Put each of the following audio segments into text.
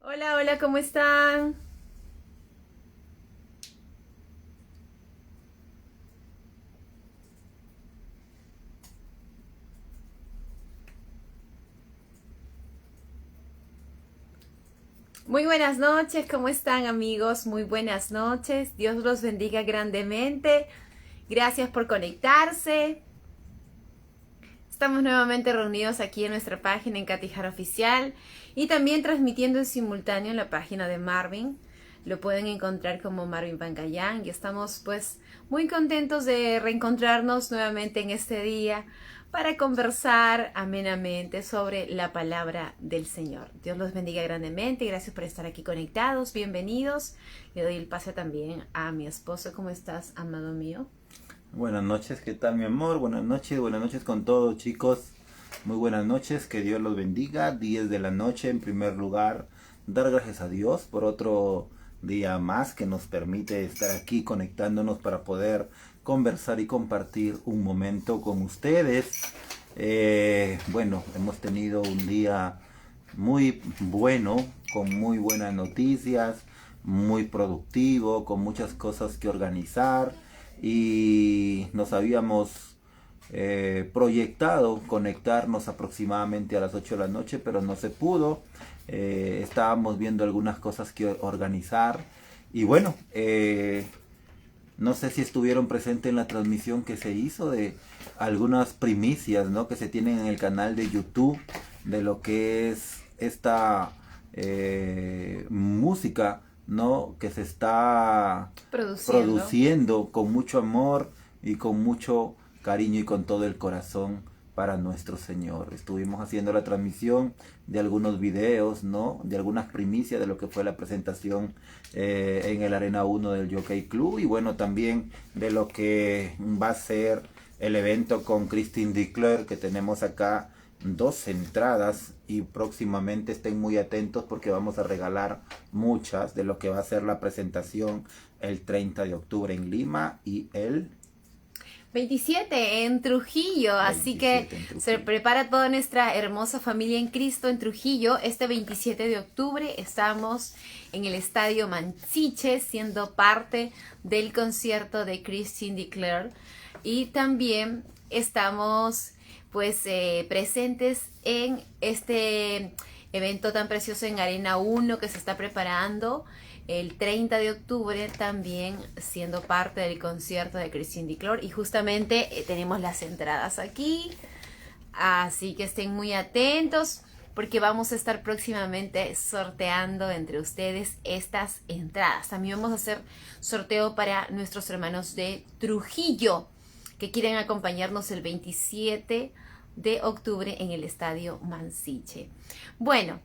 Hola, hola, ¿cómo están? Muy buenas noches, ¿cómo están amigos? Muy buenas noches. Dios los bendiga grandemente. Gracias por conectarse. Estamos nuevamente reunidos aquí en nuestra página en Catijar Oficial y también transmitiendo en simultáneo en la página de Marvin. Lo pueden encontrar como Marvin Pancayán y estamos pues muy contentos de reencontrarnos nuevamente en este día para conversar amenamente sobre la palabra del Señor. Dios los bendiga grandemente y gracias por estar aquí conectados. Bienvenidos. Le doy el pase también a mi esposo. ¿Cómo estás, amado mío? Buenas noches, ¿qué tal mi amor? Buenas noches con todos chicos. Muy buenas noches, que Dios los bendiga. 10 de la noche, en primer lugar, dar gracias a Dios por otro día más que nos permite estar aquí conectándonos para poder conversar y compartir un momento con ustedes. Bueno, hemos tenido un día muy bueno, con muy buenas noticias, muy productivo, con muchas cosas que organizar y nos habíamos proyectado conectarnos aproximadamente a las 8 de la noche, pero no se pudo. Estábamos viendo algunas cosas que organizar y bueno, no sé si estuvieron presentes en la transmisión que se hizo de algunas primicias, ¿no?, que se tienen en el canal de YouTube de lo que es esta música, ¿no?, que se está Produciendo. produciendo con mucho amor y con mucho cariño y con todo el corazón para nuestro Señor. Estuvimos haciendo la transmisión de algunos videos, ¿no?, de algunas primicias de lo que fue la presentación en el Arena 1 del Jockey Club y bueno, también de lo que va a ser el evento con Christine Dickler, que tenemos acá 2 entradas y próximamente estén muy atentos porque vamos a regalar muchas de lo que va a ser la presentación el 30 de octubre en Lima y el 27 en Trujillo, así que 27 en se Trujillo. prepara toda nuestra hermosa familia en Cristo en Trujillo. Este 27 de octubre estamos en el Estadio Mansiche siendo parte del concierto de Christine Declare y también estamos pues presentes en este evento tan precioso en Arena 1 que se está preparando el 30 de octubre, también siendo parte del concierto de Christine Dior y justamente tenemos las entradas aquí, así que estén muy atentos porque vamos a estar próximamente sorteando entre ustedes estas entradas. También vamos a hacer sorteo para nuestros hermanos de Trujillo que quieren acompañarnos el 27 de octubre en el Estadio Mansiche. Bueno,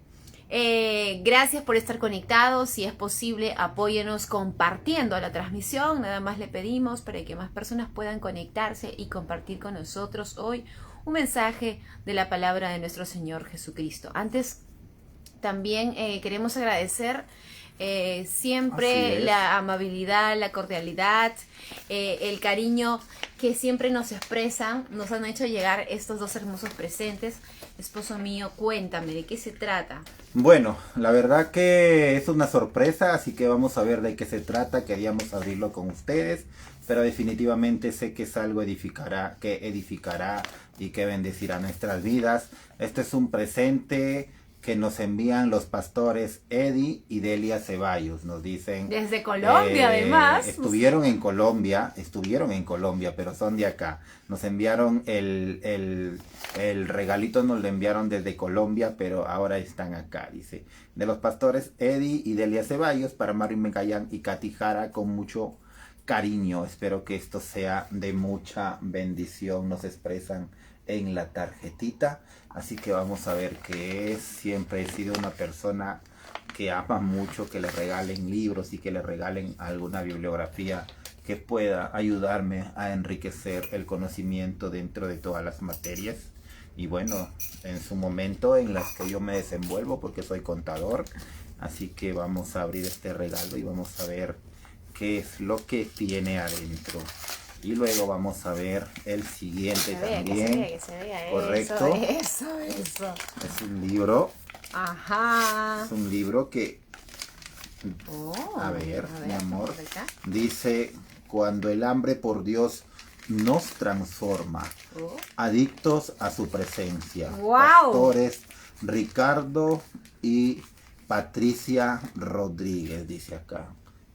gracias por estar conectados. Si es posible, apóyenos compartiendo la transmisión. Nada más le pedimos para que más personas puedan conectarse y compartir con nosotros hoy un mensaje de la palabra de nuestro Señor Jesucristo. Antes, también queremos agradecer siempre la amabilidad, la cordialidad, el cariño que siempre nos expresan, nos han hecho llegar estos dos hermosos presentes. Esposo mío, cuéntame, ¿de qué se trata? Bueno, la verdad que es una sorpresa, así que vamos a ver de qué se trata. Queríamos abrirlo con ustedes, pero definitivamente sé que es algo que edificará y que bendecirá nuestras vidas. Este es un presente que nos envían los pastores Eddie y Delia Ceballos. Nos dicen, Desde Colombia, además. estuvieron en Colombia, pero son de acá. Nos enviaron el regalito, nos lo enviaron desde Colombia, pero ahora están acá, dice. De los pastores Eddie y Delia Ceballos para Marvin Mecayán y Katy Jara, con mucho cariño. Espero que esto sea de mucha bendición, nos expresan en la tarjetita. Así que vamos a ver qué es. Siempre he sido una persona que ama mucho que le regalen libros y que le regalen alguna bibliografía que pueda ayudarme a enriquecer el conocimiento dentro de todas las materias. Y bueno, en su momento en las que yo me desenvuelvo, porque soy contador. Así que vamos a abrir este regalo y vamos a ver qué es lo que tiene adentro. Y luego vamos a ver el siguiente también. Que se vea. Correcto. Eso. Es un libro Ajá. Es un libro que, Oh, a ver, mi amor, por acá. dice, cuando el hambre por Dios nos transforma, Oh. adictos a su presencia. ¡Wow! Pastores Ricardo y Patricia Rodríguez, dice acá.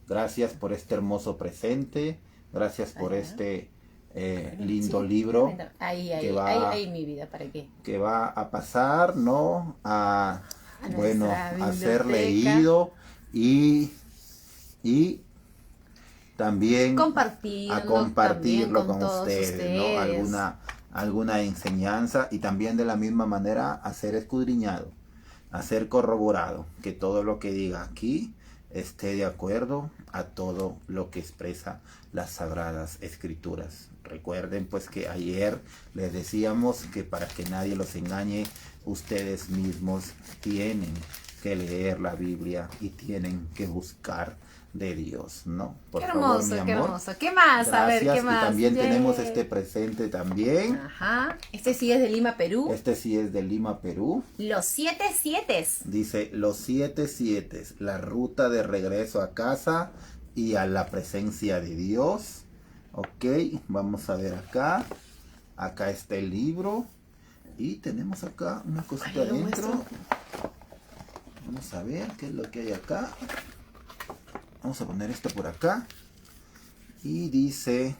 Gracias por este hermoso presente, gracias por este lindo libro Ahí, mi vida, ¿para qué? que va a pasar, ¿no? A bueno, a ser biblioteca. leído y también a compartirlo con ustedes, ¿no? Alguna enseñanza y también de la misma manera a ser escudriñado, a ser corroborado, que todo lo que diga aquí esté de acuerdo a todo lo que expresa las Sagradas Escrituras. Recuerden pues que ayer les decíamos que para que nadie los engañe, ustedes mismos tienen que leer la Biblia y tienen que buscar de Dios, ¿no? Por qué hermoso, favor, mi amor. Qué hermoso. ¿Qué más? Gracias. A ver, ¿qué más? Y también tenemos este presente también. Ajá. Este sí es de Lima, Perú. Este sí es de Lima, Perú. Los 7 7. Dice, los 7 7, la ruta de regreso a casa y a la presencia de Dios. Ok, vamos a ver acá. Acá está el libro. Y tenemos acá una cosita adentro. Vamos a ver qué es lo que hay acá. Vamos a poner esto por acá. Y dice...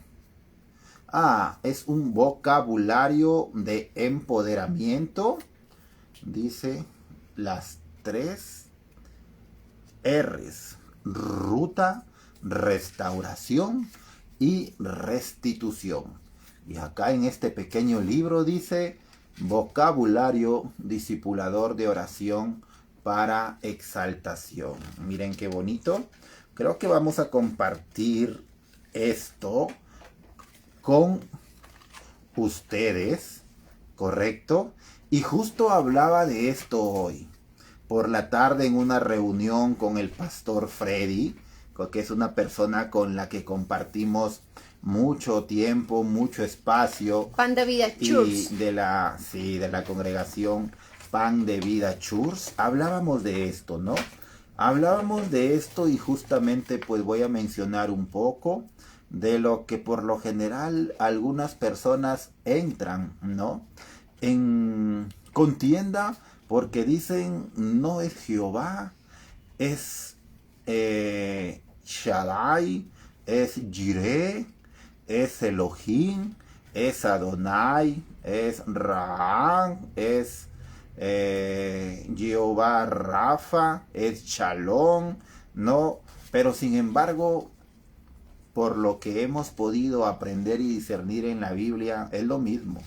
es un vocabulario de empoderamiento. Dice las 3 R's. Ruta, restauración y restitución. Y acá en este pequeño libro dice... vocabulario discipulador de oración para exaltación. Miren qué bonito. Creo que vamos a compartir esto con ustedes, ¿correcto? Y justo hablaba de esto hoy, por la tarde en una reunión con el pastor Freddy, que es una persona con la que compartimos mucho tiempo, mucho espacio. Pan de Vida Church. Y de la congregación Pan de Vida Church. Hablábamos de esto, ¿no? Hablábamos de esto y justamente pues voy a mencionar un poco de lo que por lo general algunas personas entran, ¿no? En contienda porque dicen no es Jehová, es Shaddai, es Jireh, es Elohim, es Adonai, es Raam, es Jehová Rafa, es Shalom, ¿no? Pero sin embargo, por lo que hemos podido aprender y discernir en la Biblia, es lo mismo,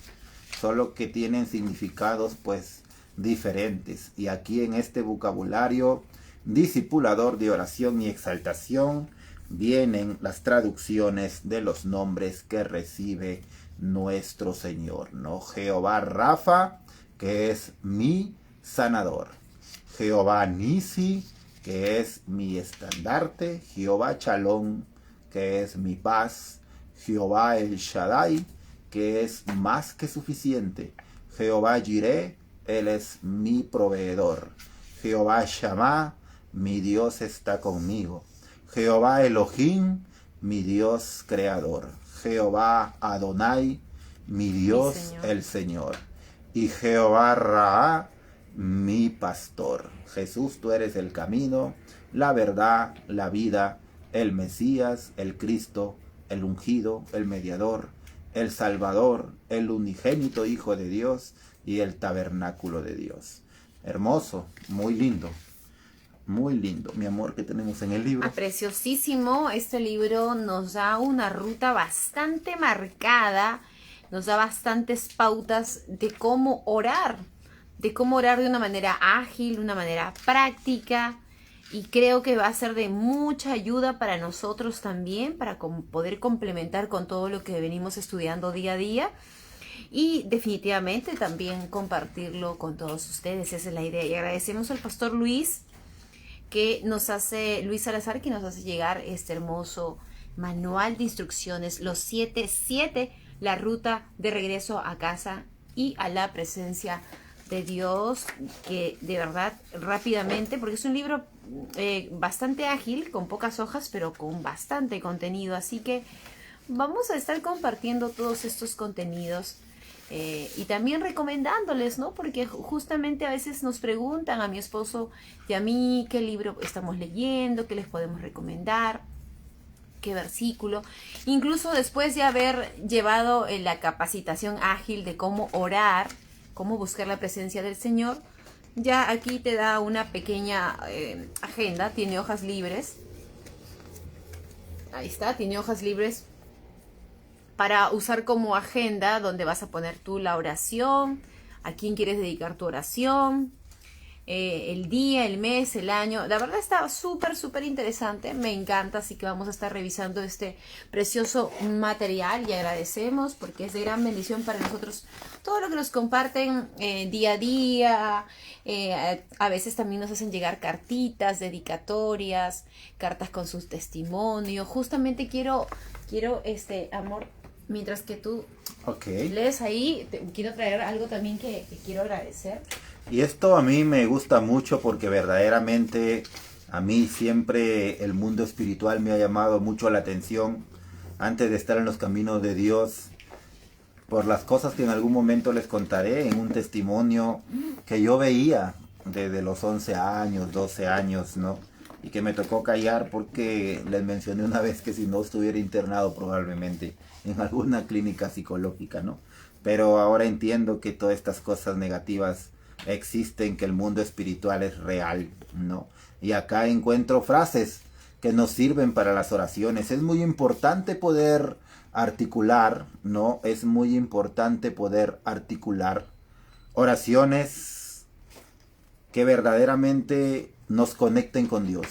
solo que tienen significados pues diferentes. Y aquí en este vocabulario discipulador de oración y exaltación vienen las traducciones de los nombres que recibe nuestro Señor, ¿no? Jehová Rafa, que es mi sanador. Jehová Nisi, que es mi estandarte. Jehová Shalom, que es mi paz. Jehová El Shaddai, que es más que suficiente. Jehová Jireh, Él es mi proveedor. Jehová Shammah, mi Dios está conmigo. Jehová Elohim, mi Dios creador. Jehová Adonai, mi Dios el Señor. Y Jehová Raá, mi pastor. Jesús, tú eres el camino, la verdad, la vida, el Mesías, el Cristo, el ungido, el mediador, el Salvador, el unigénito Hijo de Dios y el tabernáculo de Dios. Hermoso, muy lindo. Muy lindo, mi amor, que tenemos en el libro. Preciosísimo. Este libro nos da una ruta bastante marcada, nos da bastantes pautas de cómo orar de una manera ágil, de una manera práctica, y creo que va a ser de mucha ayuda para nosotros también, para poder complementar con todo lo que venimos estudiando día a día. Y definitivamente también compartirlo con todos ustedes, esa es la idea. Y agradecemos al pastor Luis Salazar, que nos hace llegar este hermoso manual de instrucciones, los 7 7, la ruta de regreso a casa y a la presencia de Dios que de verdad rápidamente, porque es un libro bastante ágil, con pocas hojas, pero con bastante contenido. Así que vamos a estar compartiendo todos estos contenidos y también recomendándoles, ¿no? Porque justamente a veces nos preguntan a mi esposo y a mí qué libro estamos leyendo, qué les podemos recomendar, qué versículo. Incluso después de haber llevado la capacitación ágil de cómo orar, cómo buscar la presencia del Señor, ya aquí te da una pequeña agenda, tiene hojas libres. Ahí está, tiene hojas libres para usar como agenda, donde vas a poner tú la oración, a quién quieres dedicar tu oración, el día, el mes, el año. La verdad está súper interesante, me encanta, así que vamos a estar revisando este precioso material y agradecemos porque es de gran bendición para nosotros todo lo que nos comparten día a día. A veces también nos hacen llegar cartitas, dedicatorias, cartas con sus testimonios. Justamente quiero amor, mientras que tú lees ahí, quiero traer algo también que quiero agradecer. Y esto a mí me gusta mucho porque verdaderamente a mí siempre el mundo espiritual me ha llamado mucho la atención antes de estar en los caminos de Dios, por las cosas que en algún momento les contaré en un testimonio que yo veía desde los 11 años, 12 años, ¿no? Y que me tocó callar porque les mencioné una vez que si no estuviera internado probablemente en alguna clínica psicológica, ¿no? Pero ahora entiendo que todas estas cosas negativas existen, que el mundo espiritual es real, ¿no? Y acá encuentro frases que nos sirven para las oraciones. Es muy importante poder articular, ¿no? Es muy importante poder articular oraciones que verdaderamente nos conecten con Dios,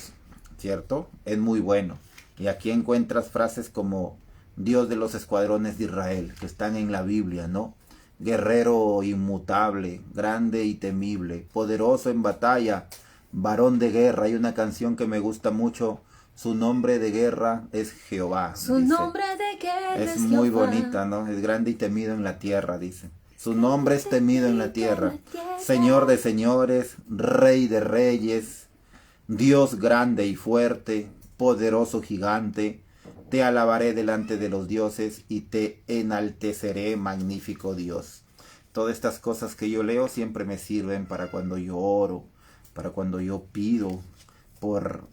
¿cierto? Es muy bueno. Y aquí encuentras frases como Dios de los escuadrones de Israel, que están en la Biblia, ¿no? Guerrero inmutable, grande y temible, poderoso en batalla, varón de guerra. Hay una canción que me gusta mucho, su nombre de guerra es Jehová. Su dice. nombre de guerra es es muy Jehová. Bonita, ¿no? Es grande y temido en la tierra, dice. Su nombre es temido en la tierra. Señor de señores, Rey de reyes, Dios grande y fuerte, poderoso gigante. Te alabaré delante de los dioses y te enalteceré, magnífico Dios. Todas estas cosas que yo leo siempre me sirven para cuando yo oro, para cuando yo pido por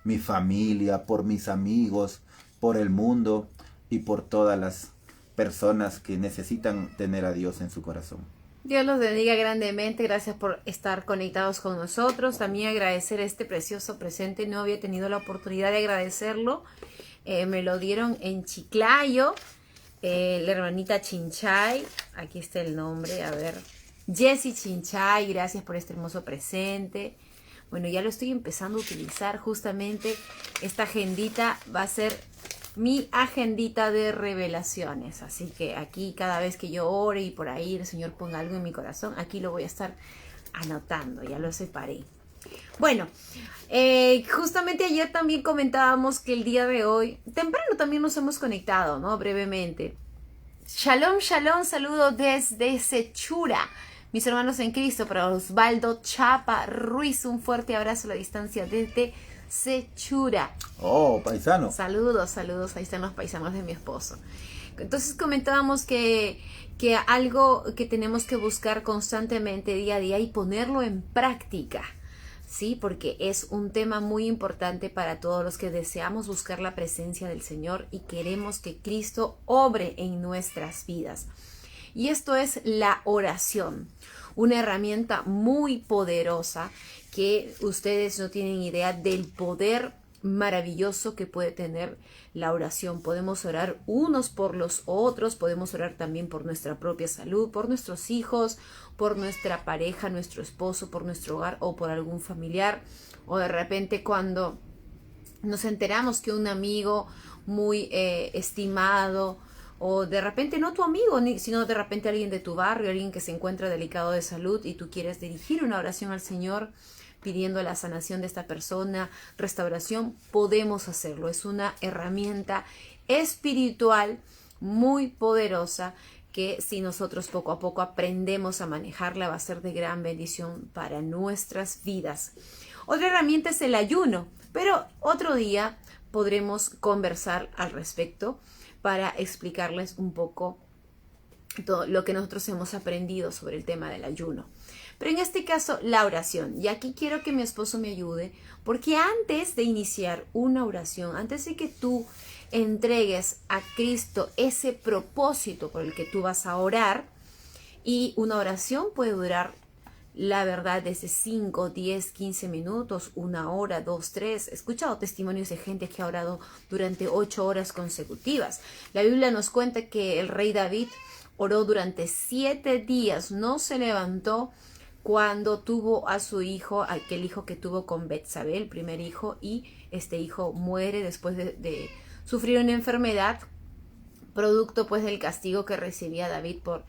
mi familia, por mis amigos, por el mundo y por todas las personas que necesitan tener a Dios en su corazón. Dios los bendiga grandemente, gracias por estar conectados con nosotros. También agradecer este precioso presente, no había tenido la oportunidad de agradecerlo. Me lo dieron en Chiclayo, la hermanita Chinchay, aquí está el nombre, a ver, Jessie Chinchay, gracias por este hermoso presente. Bueno, ya lo estoy empezando a utilizar, justamente esta agendita va a ser mi agendita de revelaciones, así que aquí cada vez que yo ore y por ahí el Señor ponga algo en mi corazón, aquí lo voy a estar anotando, ya lo separé. Bueno, justamente ayer también comentábamos que el día de hoy, temprano también nos hemos conectado, ¿no? Brevemente. Shalom, shalom, saludo desde Sechura. Mis hermanos en Cristo, para Osvaldo Chapa Ruiz, un fuerte abrazo a la distancia desde Sechura. Oh, paisano. Saludos, ahí están los paisanos de mi esposo. Entonces comentábamos que algo que tenemos que buscar constantemente día a día y ponerlo en práctica, ¿sí? Porque es un tema muy importante para todos los que deseamos buscar la presencia del Señor y queremos que Cristo obre en nuestras vidas. Y esto es la oración, una herramienta muy poderosa que ustedes no tienen idea del poder maravilloso que puede tener la oración. Podemos orar unos por los otros, podemos orar también por nuestra propia salud, por nuestros hijos, por nuestra pareja, nuestro esposo, por nuestro hogar o por algún familiar. O de repente cuando nos enteramos que un amigo muy estimado, o de repente no tu amigo, sino de repente alguien de tu barrio, alguien que se encuentra delicado de salud y tú quieres dirigir una oración al Señor pidiendo la sanación de esta persona, restauración, podemos hacerlo. Es una herramienta espiritual muy poderosa que si nosotros poco a poco aprendemos a manejarla va a ser de gran bendición para nuestras vidas. Otra herramienta es el ayuno, pero otro día podremos conversar al respecto para explicarles un poco todo lo que nosotros hemos aprendido sobre el tema del ayuno. Pero en este caso, la oración. Y aquí quiero que mi esposo me ayude, porque antes de iniciar una oración, antes de que tú entregues a Cristo ese propósito por el que tú vas a orar, y una oración puede durar, la verdad, desde 5, 10, 15 minutos, 1 hora, 2, 3. He escuchado testimonios de gente que ha orado durante 8 horas consecutivas. La Biblia nos cuenta que el rey David oró durante 7 días, no se levantó cuando tuvo a su hijo, aquel hijo que tuvo con Betsabé, el primer hijo, y este hijo muere después de sufrir una enfermedad, producto pues del castigo que recibía David por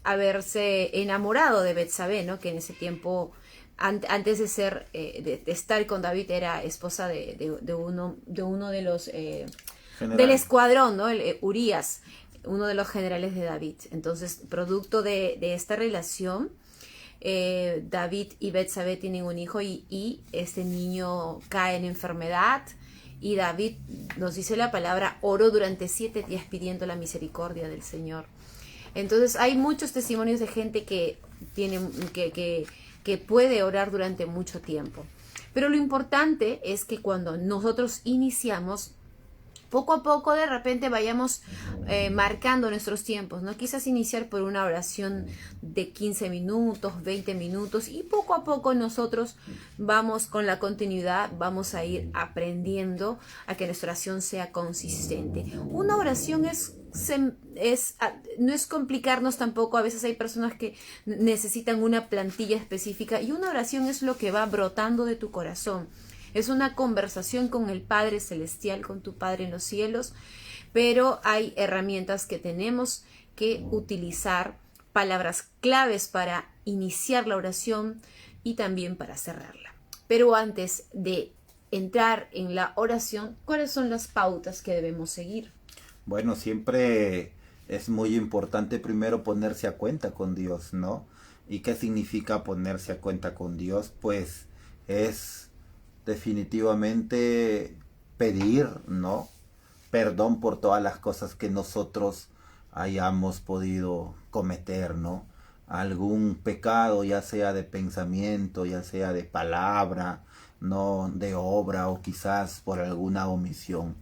haberse enamorado de Betsabé, ¿no? Que en ese tiempo, antes de ser de estar con David, era esposa de uno de los del escuadrón, ¿no? Urías, uno de los generales de David. Entonces, producto de esta relación, David y Betsabé tienen un hijo y este niño cae en enfermedad. Y David, nos dice la palabra, oró durante 7 días pidiendo la misericordia del Señor. Entonces hay muchos testimonios de gente que puede orar durante mucho tiempo. Pero lo importante es que cuando nosotros iniciamos, poco a poco de repente vayamos marcando nuestros tiempos, ¿no? Quizás iniciar por una oración de 15 minutos, 20 minutos, y poco a poco nosotros vamos con la continuidad, vamos a ir aprendiendo a que nuestra oración sea consistente. Una oración no es complicarnos tampoco. A veces hay personas que necesitan una plantilla específica, y una oración es lo que va brotando de tu corazón. Es una conversación con el Padre Celestial, con tu Padre en los cielos, pero hay herramientas que tenemos que utilizar, palabras claves para iniciar la oración y también para cerrarla. Pero antes de entrar en la oración, ¿cuáles son las pautas que debemos seguir? Bueno, siempre es muy importante primero ponerse a cuenta con Dios, ¿no? ¿Y qué significa ponerse a cuenta con Dios? Pues es definitivamente pedir, ¿no? Perdón por todas las cosas que nosotros hayamos podido cometer, ¿no? Algún pecado, ya sea de pensamiento, ya sea de palabra, ¿no? De obra, o quizás por alguna omisión.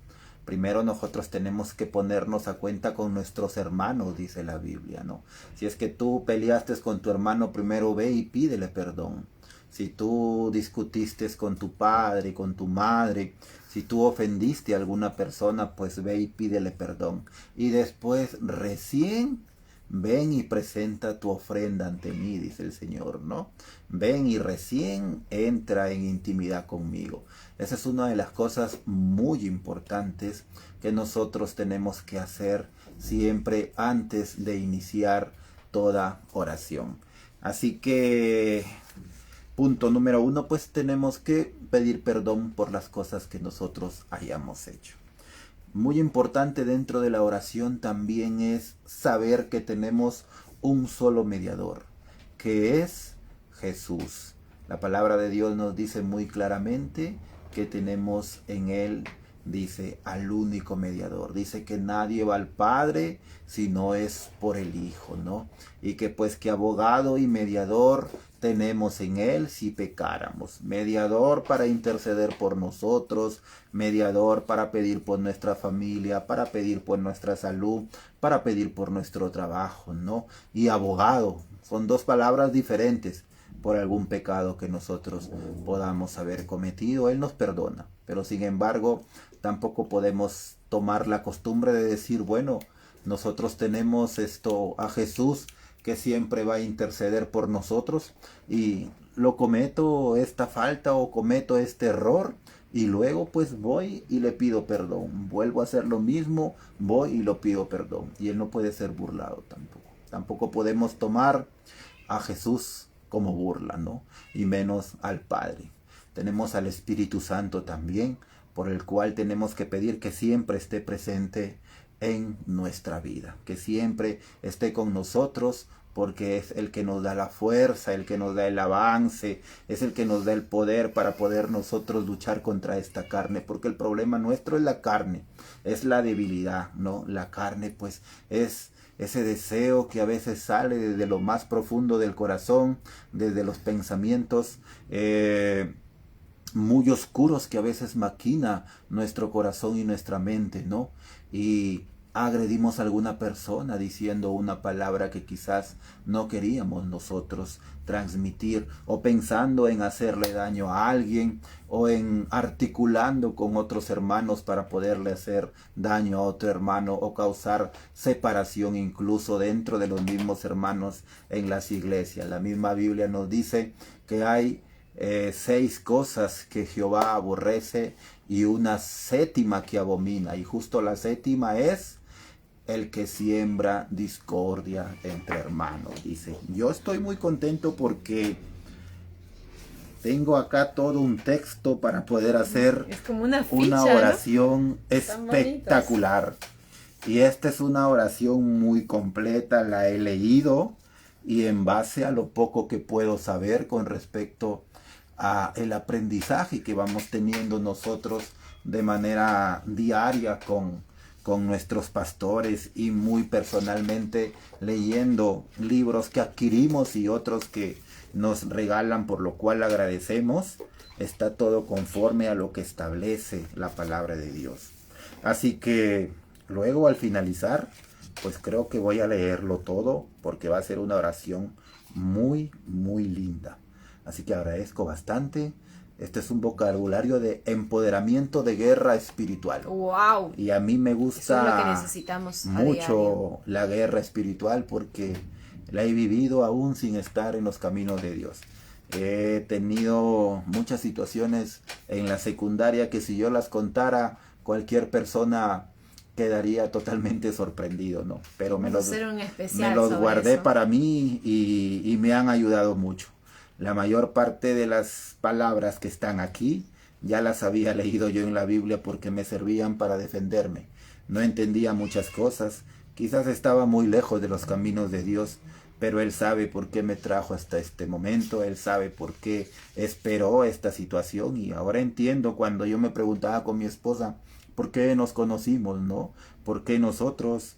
Primero nosotros tenemos que ponernos a cuenta con nuestros hermanos, dice la Biblia, ¿no? Si es que tú peleaste con tu hermano, primero ve y pídele perdón. Si tú discutiste con tu padre, con tu madre, si tú ofendiste a alguna persona, pues ve y pídele perdón. Y después recién ven y presenta tu ofrenda ante mí, dice el Señor, ¿no? Ven y recién entra en intimidad conmigo. Esa es una de las cosas muy importantes que nosotros tenemos que hacer siempre antes de iniciar toda oración. Así que punto número 1, pues tenemos que pedir perdón por las cosas que nosotros hayamos hecho. Muy importante dentro de la oración también es saber que tenemos un solo mediador, que es Jesús. La palabra de Dios nos dice muy claramente que tenemos en Él, dice, al único mediador. Dice que nadie va al Padre si no es por el Hijo, ¿no? Y que pues que abogado y mediador tenemos en Él si pecáramos. Mediador para interceder por nosotros, mediador para pedir por nuestra familia, para pedir por nuestra salud, para pedir por nuestro trabajo, ¿no? Y abogado, son dos palabras diferentes. Por algún pecado que nosotros podamos haber cometido, Él nos perdona. Pero sin embargo, tampoco podemos tomar la costumbre de decir, bueno, nosotros tenemos a Jesús que siempre va a interceder por nosotros, y lo cometo esta falta o cometo este error, y luego pues voy y le pido perdón. Vuelvo a hacer lo mismo, voy y lo pido perdón. Y Él no puede ser burlado tampoco. Tampoco podemos tomar a Jesús como burla, ¿no? Y menos al Padre. Tenemos al Espíritu Santo también, por el cual tenemos que pedir que siempre esté presente en nuestra vida, que siempre esté con nosotros, porque es el que nos da la fuerza, el que nos da el avance, es el que nos da el poder para poder nosotros luchar contra esta carne, porque el problema nuestro es la carne, es la debilidad, ¿no? La carne pues es ese deseo que a veces sale desde lo más profundo del corazón, desde los pensamientos muy oscuros que a veces maquina nuestro corazón y nuestra mente, ¿no? Y agredimos a alguna persona diciendo una palabra que quizás no queríamos nosotros transmitir, o pensando en hacerle daño a alguien, o en articulando con otros hermanos para poderle hacer daño a otro hermano, o causar separación incluso dentro de los mismos hermanos en las iglesias. La misma Biblia nos dice que hay 6 cosas que Jehová aborrece y una séptima que abomina, y justo la séptima es el que siembra discordia entre hermanos. Dice, yo estoy muy contento porque tengo acá todo un texto para poder hacer es como una ficha, oración, ¿no? Están espectacular. Y esta es una oración muy completa, la he leído, y en base a lo poco que puedo saber con respecto a el aprendizaje que vamos teniendo nosotros de manera diaria con nuestros pastores, y muy personalmente leyendo libros que adquirimos y otros que nos regalan, por lo cual agradecemos, está todo conforme a lo que establece la palabra de Dios. Así que luego, al finalizar, pues creo que voy a leerlo todo, porque va a ser una oración muy, muy linda. Así que agradezco bastante. Este es un vocabulario de empoderamiento de guerra espiritual. ¡Wow! Y a mí me gusta eso es lo que necesitamos mucho la guerra espiritual, porque la he vivido aún sin estar en los caminos de Dios. He tenido muchas situaciones en la secundaria que, si yo las contara, cualquier persona quedaría totalmente sorprendido, ¿no? Pero me los guardé para mí, y me han ayudado mucho. La mayor parte de las palabras que están aquí ya las había leído yo en la Biblia, porque me servían para defenderme. No entendía muchas cosas, quizás estaba muy lejos de los caminos de Dios, pero Él sabe por qué me trajo hasta este momento, Él sabe por qué esperó esta situación. Y ahora entiendo, cuando yo me preguntaba con mi esposa por qué nos conocimos, ¿no? ¿Por qué nosotros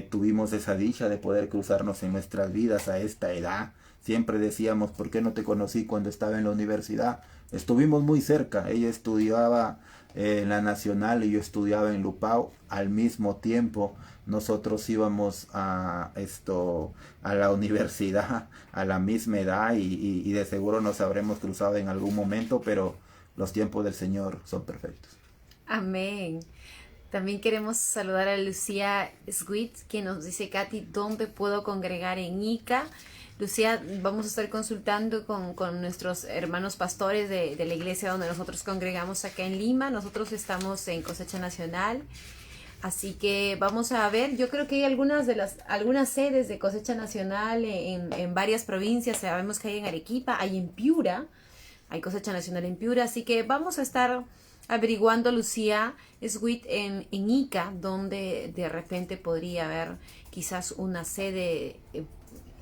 tuvimos esa dicha de poder cruzarnos en nuestras vidas a esta edad? Siempre decíamos, ¿por qué no te conocí cuando estaba en la universidad? Estuvimos muy cerca. Ella estudiaba en la Nacional y yo estudiaba en Lupao. Al mismo tiempo, nosotros íbamos a la universidad a la misma edad, y de seguro nos habremos cruzado en algún momento, pero los tiempos del Señor son perfectos. Amén. También queremos saludar a Lucía Sweet, que nos dice: Katy, ¿dónde puedo congregar en Ica? Lucía, vamos a estar consultando con nuestros hermanos pastores de la iglesia donde nosotros congregamos acá en Lima. Nosotros estamos en Cosecha Nacional, así que vamos a ver. Yo creo que hay algunas sedes de Cosecha Nacional en varias provincias. Sabemos que hay en Arequipa, hay en Piura, hay Cosecha Nacional en Piura, así que vamos a estar averiguando, Lucía Sweet, en Ica, donde de repente podría haber quizás una sede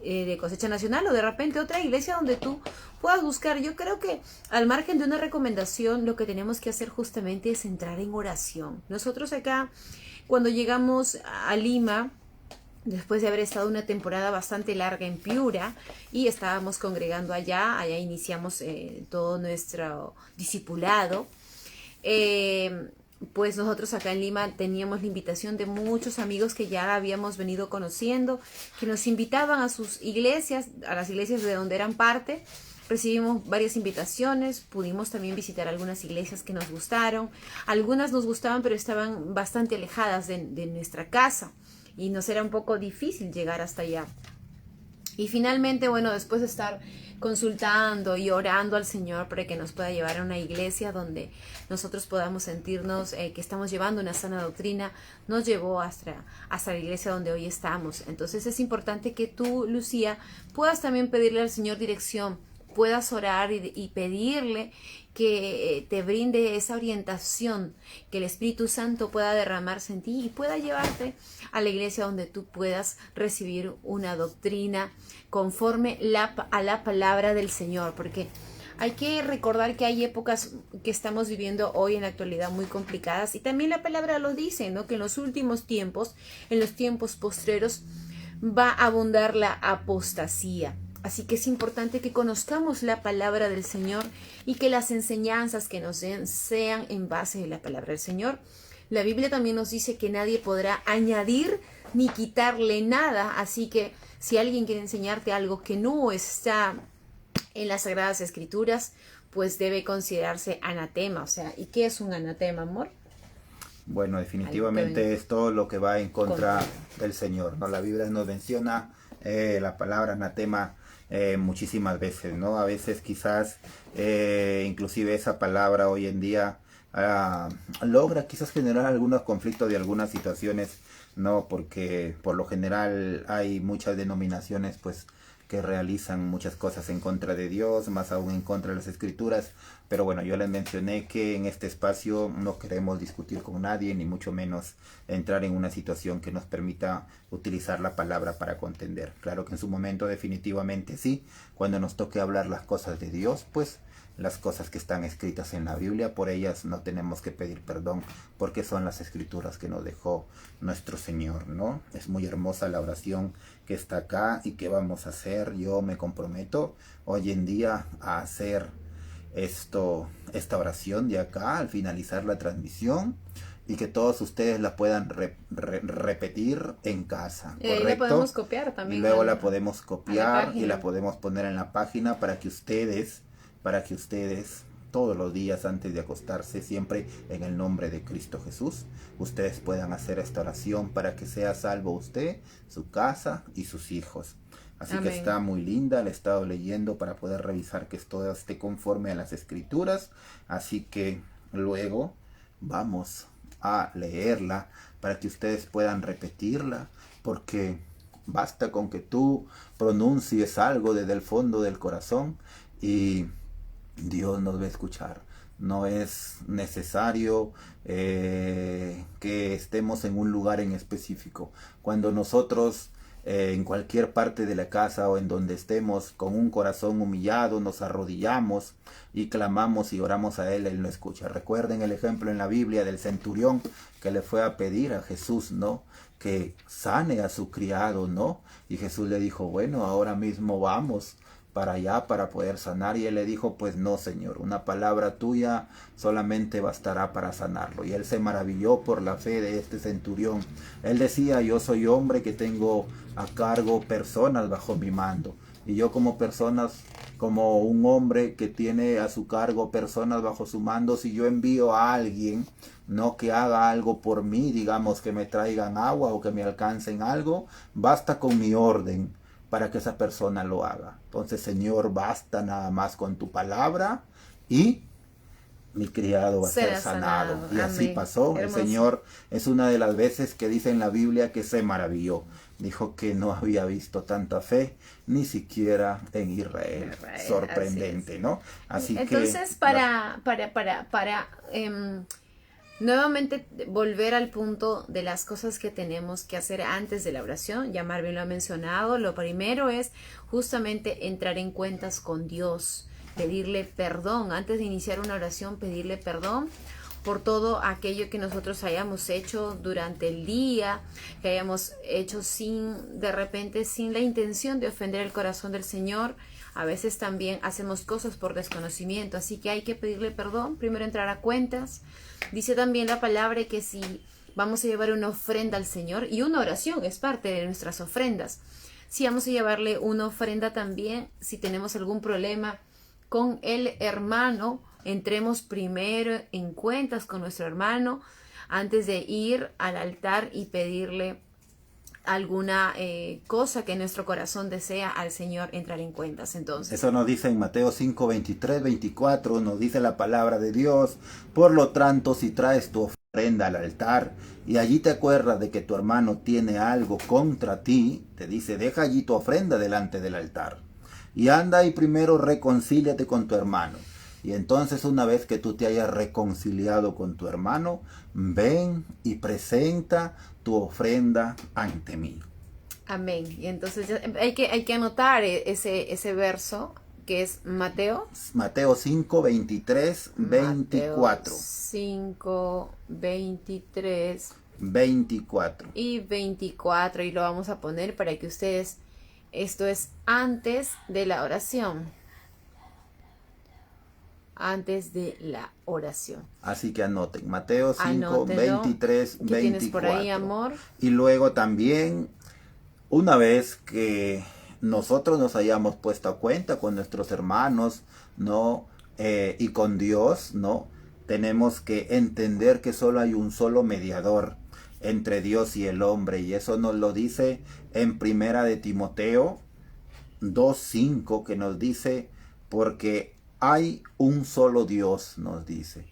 de Cosecha Nacional, o de repente otra iglesia donde tú puedas buscar. Yo creo que, al margen de una recomendación, lo que tenemos que hacer justamente es entrar en oración. Nosotros acá, cuando llegamos a Lima, después de haber estado una temporada bastante larga en Piura, y estábamos congregando allá iniciamos todo nuestro discipulado. Pues nosotros acá en Lima teníamos la invitación de muchos amigos que ya habíamos venido conociendo, que nos invitaban a sus iglesias, a las iglesias de donde eran parte. Recibimos varias invitaciones, pudimos también visitar algunas iglesias que nos gustaron. Algunas nos gustaban, pero estaban bastante alejadas de nuestra casa, y nos era un poco difícil llegar hasta allá. Y finalmente, bueno, después de estar consultando y orando al Señor para que nos pueda llevar a una iglesia donde nosotros podamos sentirnos que estamos llevando una sana doctrina, nos llevó hasta la iglesia donde hoy estamos. Entonces es importante que tú, Lucía, puedas también pedirle al Señor dirección puedas orar y pedirle que te brinde esa orientación, que el Espíritu Santo pueda derramarse en ti y pueda llevarte a la iglesia donde tú puedas recibir una doctrina conforme a la palabra del Señor, porque hay que recordar que hay épocas que estamos viviendo hoy en la actualidad muy complicadas, y también la palabra lo dice, ¿no? Que en los últimos tiempos, en los tiempos postreros, va a abundar la apostasía. Así que es importante que conozcamos la palabra del Señor y que las enseñanzas que nos den sean en base de la palabra del Señor. La Biblia también nos dice que nadie podrá añadir ni quitarle nada, así que si alguien quiere enseñarte algo que no está en las Sagradas Escrituras, pues debe considerarse anatema. O sea, ¿y qué es un anatema, amor? Bueno, definitivamente es todo lo que va en contra del Señor, ¿no? La Biblia nos menciona la palabra anatema muchísimas veces, ¿no? A veces quizás inclusive esa palabra hoy en día logra quizás generar algunos conflictos de algunas situaciones, ¿no? Porque por lo general hay muchas denominaciones pues que realizan muchas cosas en contra de Dios, más aún en contra de las Escrituras. Pero bueno, yo les mencioné que en este espacio no queremos discutir con nadie, ni mucho menos entrar en una situación que nos permita utilizar la palabra para contender. Claro que en su momento definitivamente sí, cuando nos toque hablar las cosas de Dios, pues las cosas que están escritas en la Biblia, por ellas no tenemos que pedir perdón, porque son las Escrituras que nos dejó nuestro Señor, ¿no? Es muy hermosa la oración que está acá y que vamos a hacer. Yo me comprometo hoy en día a hacer esta oración de acá al finalizar la transmisión, y que todos ustedes la puedan repetir en casa, ¿correcto? La podemos copiar también. Y luego la podemos copiar y la podemos poner en la página para que ustedes todos los días antes de acostarse, siempre en el nombre de Cristo Jesús, ustedes puedan hacer esta oración para que sea salvo usted, su casa y sus hijos. Así que está muy linda, la he estado leyendo para poder revisar que todo esté conforme a las Escrituras. Así que luego vamos a leerla para que ustedes puedan repetirla, porque basta con que tú pronuncies algo desde el fondo del corazón y Dios nos va a escuchar. No es necesario que estemos en un lugar en específico. Cuando nosotros en cualquier parte de la casa o en donde estemos con un corazón humillado, nos arrodillamos y clamamos y oramos a Él, Él nos escucha. Recuerden el ejemplo en la Biblia del centurión que le fue a pedir a Jesús, ¿no?, que sane a su criado, ¿no? Y Jesús le dijo, bueno, ahora mismo vamos para allá para poder sanar. Y él le dijo, pues no, Señor, una palabra tuya solamente bastará para sanarlo. Y él se maravilló por la fe de este centurión. Él decía, yo soy hombre que tengo a cargo personas bajo mi mando. Y yo como un hombre que tiene a su cargo personas bajo su mando, si yo envío a alguien, no que haga algo por mí, digamos que me traigan agua o que me alcancen algo, basta con mi orden para que esa persona lo haga. Entonces, Señor, basta nada más con tu palabra y mi criado va a ser sanado. Y así pasó. Hermoso. El Señor es una de las veces que dice en la Biblia que se maravilló. Dijo que no había visto tanta fe, ni siquiera en Israel. Sorprendente, ¿no? Así entonces, nuevamente volver al punto de las cosas que tenemos que hacer antes de la oración. Ya Marvin lo ha mencionado. Lo primero es justamente entrar en cuentas con Dios, pedirle perdón. Antes de iniciar una oración, pedirle perdón por todo aquello que nosotros hayamos hecho durante el día, que hayamos hecho de repente sin la intención de ofender el corazón del Señor. A veces también hacemos cosas por desconocimiento, así que hay que pedirle perdón, primero entrar a cuentas. Dice también la palabra que si vamos a llevar una ofrenda al Señor, y una oración es parte de nuestras ofrendas, si vamos a llevarle una ofrenda también, si tenemos algún problema con el hermano, entremos primero en cuentas con nuestro hermano antes de ir al altar y pedirle alguna cosa que nuestro corazón desea al Señor, entrar en cuentas. Entonces, eso nos dice en Mateo 5, 23, 24, nos dice la palabra de Dios. Por lo tanto, si traes tu ofrenda al altar y allí te acuerdas de que tu hermano tiene algo contra ti, te dice, deja allí tu ofrenda delante del altar. y anda y primero reconcíliate con tu hermano. Y entonces una vez que tú te hayas reconciliado con tu hermano, ven y presenta tu ofrenda ante mí. Amén. Y entonces hay que anotar ese verso que es Mateo. Mateo 5, 23, 24. Mateo 5, 23 24. y 24. Y lo vamos a poner para que ustedes, esto es antes de la oración. Antes de la oración. Así que anoten, Mateo 5, Anótelo. 23, ¿Qué 24. tienes por ahí, amor? Y luego también, una vez que nosotros nos hayamos puesto a cuenta con nuestros hermanos, ¿no? Y con Dios, ¿no? Tenemos que entender que solo hay un solo mediador entre Dios y el hombre. Y eso nos lo dice en Primera de Timoteo 2:5, que nos dice, porque hay un solo Dios, nos dice.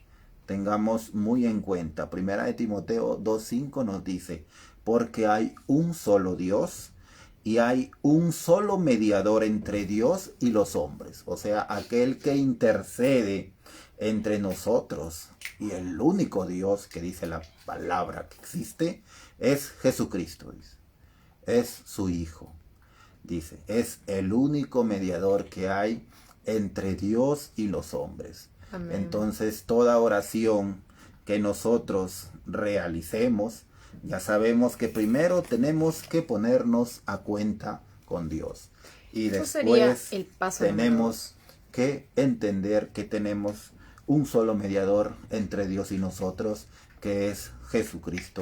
Tengamos muy en cuenta. Primera de Timoteo 2:5 nos dice, porque hay un solo Dios y hay un solo mediador entre Dios y los hombres. O sea, aquel que intercede entre nosotros. Y el único Dios que dice la palabra que existe es Jesucristo. Dice. Es su Hijo. Dice, es el único mediador que hay entre Dios y los hombres. Amén. Entonces, toda oración que nosotros realicemos, ya sabemos que primero tenemos que ponernos a cuenta con Dios. Y después el paso tenemos que entender que tenemos un solo mediador entre Dios y nosotros, que es Jesucristo,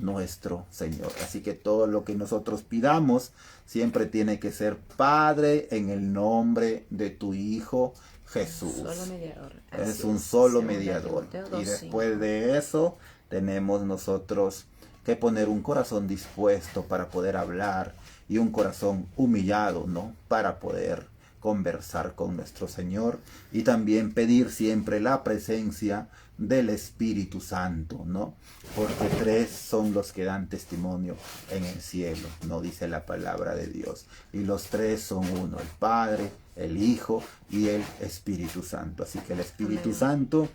nuestro Señor. Así que todo lo que nosotros pidamos siempre tiene que ser, Padre, en el nombre de tu Hijo Jesús. Solo mediador. Es un solo mediador. Y después de eso tenemos nosotros que poner un corazón dispuesto para poder hablar y un corazón humillado, ¿no? Para poder conversar con nuestro Señor y también pedir siempre la presencia del Espíritu Santo, ¿no? Porque 3 son los que dan testimonio en el cielo, ¿no? Dice la palabra de Dios. Y los 3 son uno, el Padre, el Hijo y el Espíritu Santo. Así que el Espíritu Santo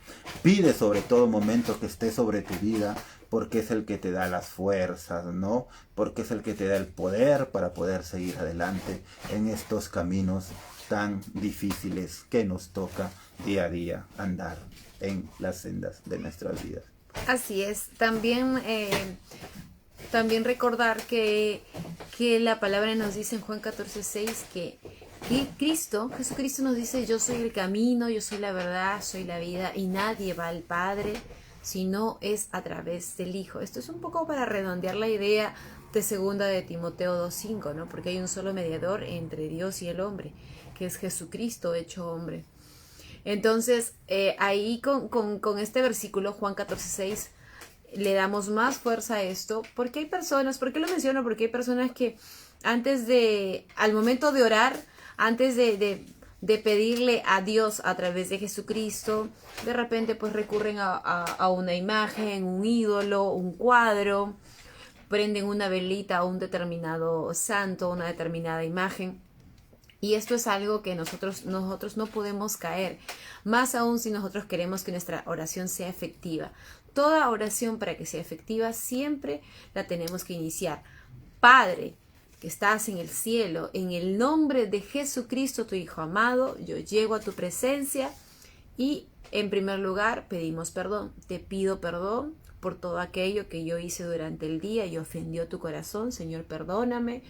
pide sobre todo momento que esté sobre tu vida, porque es el que te da las fuerzas, ¿no? Porque es el que te da el poder para poder seguir adelante en estos caminos tan difíciles que nos toca día a día andar en las sendas de nuestras vidas. Así es. También recordar que la palabra nos dice en Juan 14:6 que Jesucristo nos dice, yo soy el camino, yo soy la verdad, soy la vida, y nadie va al Padre si no es a través del Hijo. Esto es un poco para redondear la idea de 2 de Timoteo 2:5, ¿no? Porque hay un solo mediador entre Dios y el hombre, que es Jesucristo hecho hombre. Entonces, ahí con este versículo, Juan 14:6, le damos más fuerza a esto, porque hay personas, ¿por qué lo menciono? Porque hay personas que al momento de orar, antes de pedirle a Dios a través de Jesucristo, de repente pues recurren a una imagen, un ídolo, un cuadro, prenden una velita a un determinado santo, una determinada imagen. Y esto es algo que nosotros no podemos caer, más aún si nosotros queremos que nuestra oración sea efectiva. Toda oración, para que sea efectiva, siempre la tenemos que iniciar. Padre, que estás en el cielo, en el nombre de Jesucristo, tu Hijo amado, yo llego a tu presencia y en primer lugar pedimos perdón. Te pido perdón por todo aquello que yo hice durante el día y ofendió tu corazón. Señor, perdóname.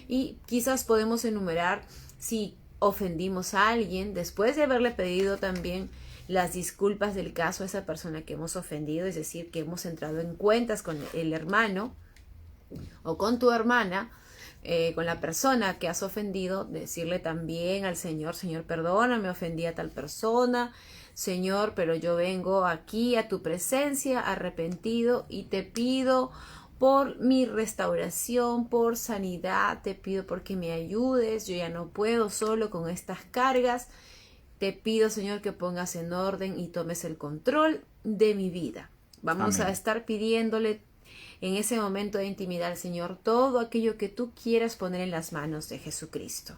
Y quizás podemos enumerar si ofendimos a alguien, después de haberle pedido también las disculpas del caso a esa persona que hemos ofendido, es decir, que hemos entrado en cuentas con el hermano o con tu hermana, con la persona que has ofendido, decirle también al Señor, Señor, perdóname, ofendí a tal persona, Señor, pero yo vengo aquí a tu presencia arrepentido y te pido por mi restauración, por sanidad, te pido porque me ayudes, yo ya no puedo solo con estas cargas, te pido, Señor, que pongas en orden y tomes el control de mi vida. Vamos a estar pidiéndole en ese momento de intimidad al Señor todo aquello que tú quieras poner en las manos de Jesucristo.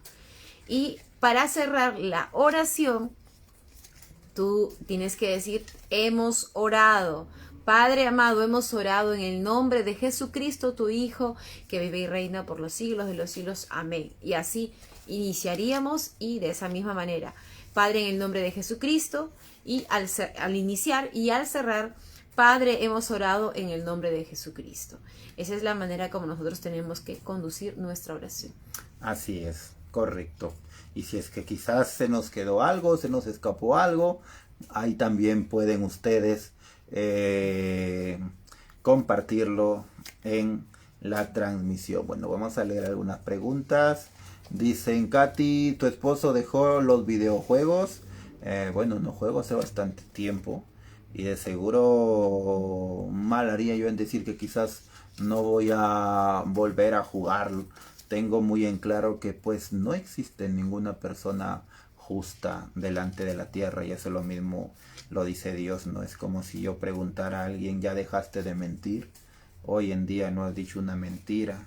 Y para cerrar la oración, tú tienes que decir, hemos orado. Padre amado, hemos orado en el nombre de Jesucristo, tu Hijo, que vive y reina por los siglos de los siglos. Amén. Y así iniciaríamos y de esa misma manera. Padre, en el nombre de Jesucristo, y al iniciar y al cerrar, Padre, hemos orado en el nombre de Jesucristo. Esa es la manera como nosotros tenemos que conducir nuestra oración. Así es, correcto. Y si es que quizás se nos quedó algo, se nos escapó algo, ahí también pueden ustedes compartirlo en la transmisión. Bueno, vamos a leer algunas preguntas. Dicen, Katy, ¿tu esposo dejó los videojuegos? Bueno, no juego hace bastante tiempo y de seguro mal haría yo en decir que quizás no voy a volver a jugar. Tengo muy en claro que pues no existe ninguna persona justa delante de la tierra, y eso lo mismo lo dice Dios. No es como si yo preguntara a alguien, ¿ya dejaste de mentir? Hoy en día no has dicho una mentira,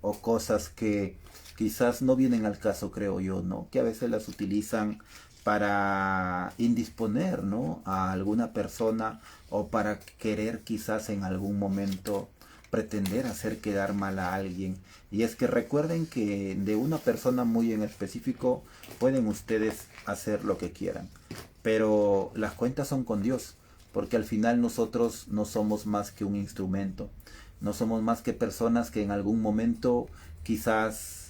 o cosas que quizás no vienen al caso, creo yo, ¿no? Que a veces las utilizan para indisponer, ¿no?, a alguna persona, o para querer quizás en algún momento pretender hacer quedar mal a alguien. Y es que recuerden que de una persona muy en específico pueden ustedes hacer lo que quieran, pero las cuentas son con Dios, porque al final nosotros no somos más que un instrumento, no somos más que personas que en algún momento quizás